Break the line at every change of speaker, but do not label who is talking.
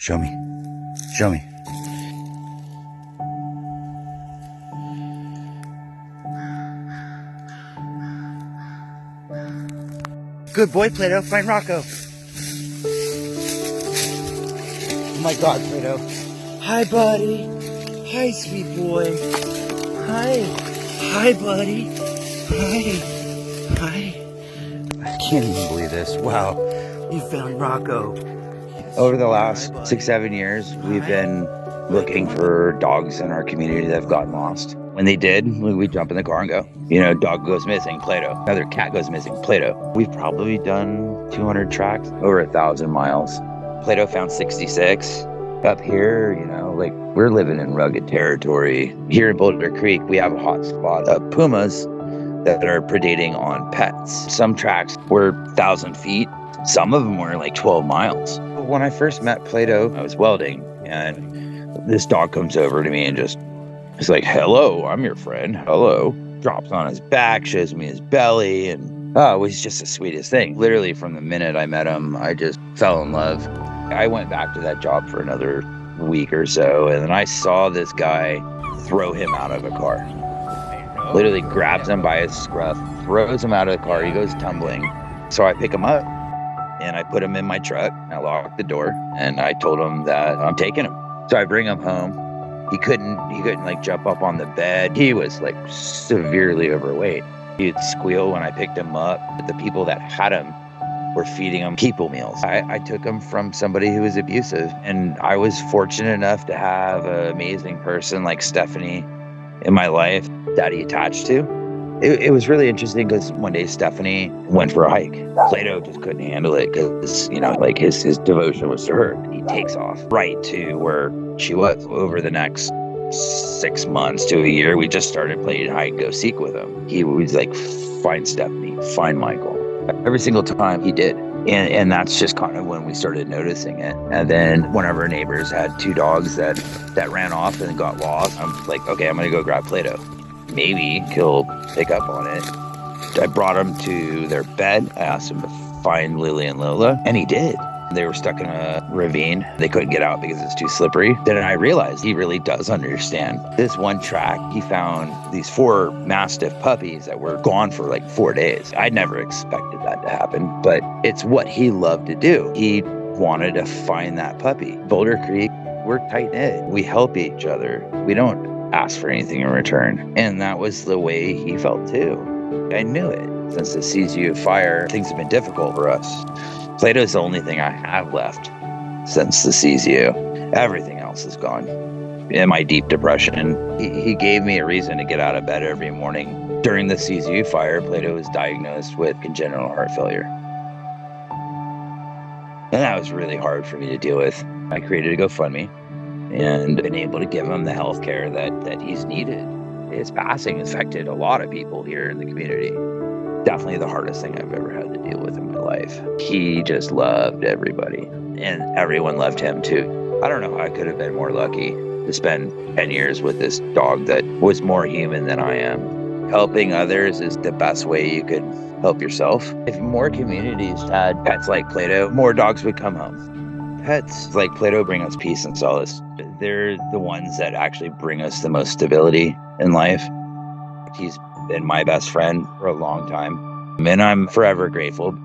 Show me. Show me. Good boy, Plato. Find Rocco. Oh my God, Plato. Hi, buddy. Hi, sweet boy. Hi. Hi, buddy. Hi. I can't even believe this. Wow. You found Rocco. Over the last 6-7 years, we've been looking for dogs in our community that have gotten lost. When they did, we jump in the car and go. You know, dog goes missing, Plato. Another cat goes missing, Plato. We've probably done 200 tracks, over 1,000 miles. Plato found 66. Up here, you know, like we're living in rugged territory. Here in Boulder Creek, we have a hot spot of pumas that are predating on pets. Some tracks were 1,000 feet. Some of them were like 12 miles. When I first met Plato, I was welding, and this dog comes over to me and just is like, hello, I'm your friend. Hello. Drops on his back, shows me his belly, and it was just the sweetest thing. Literally from the minute I met him, I just fell in love. I went back to that job for another week or so, and then I saw this guy throw him out of a car. Literally grabs him by his scruff, throws him out of the car. He goes tumbling. So I pick him up and I put him in my truck. I locked the door and I told him that I'm taking him. So I bring him home. He couldn't like jump up on the bed. He was like severely overweight. He'd squeal when I picked him up. The people that had him were feeding him people meals. I took him from somebody who was abusive, and I was fortunate enough to have an amazing person like Stephanie in my life that he attached to. It was really interesting because one day Stephanie went for a hike. Plato just couldn't handle it because, you know, like his devotion was to her. He takes off right to where she was. Over the next 6 months to a year, we just started playing hide and go seek with him. He was like, find Stephanie, find Michael. Every single time he did. And that's just kind of when we started noticing it. And then one of our neighbors had 2 dogs that ran off and got lost. I'm like, okay, I'm going to go grab Plato. Maybe he'll pick up on it. I brought him to their bed. I asked him to find Lily and Lola, and he did. They were stuck in a ravine. They couldn't get out because it's too slippery. Then I realized he really does understand. This one track, he found these 4 Mastiff puppies that were gone for like 4 days. I never expected that to happen, but it's what he loved to do. He wanted to find that puppy. Boulder Creek, we're tight-knit. We help each other. We don't ask for anything in return. And that was the way he felt too. I knew it. Since the CZU fire, things have been difficult for us. Plato's the only thing I have left since the CZU. Everything else is gone. In my deep depression, he gave me a reason to get out of bed every morning. During the CZU fire, Plato was diagnosed with congenital heart failure. And that was really hard for me to deal with. I created a GoFundMe and been able to give him the health care that he's needed. His passing affected a lot of people here in the community. Definitely the hardest thing I've ever had to deal with in my life. He just loved everybody, and everyone loved him too. I don't know how I could have been more lucky to spend 10 years with this dog that was more human than I am. Helping others is the best way you could help yourself. If more communities had pets like Plato, more dogs would come home. Pets like Plato bring us peace and solace. They're the ones that actually bring us the most stability in life. He's been my best friend for a long time, and I'm forever grateful.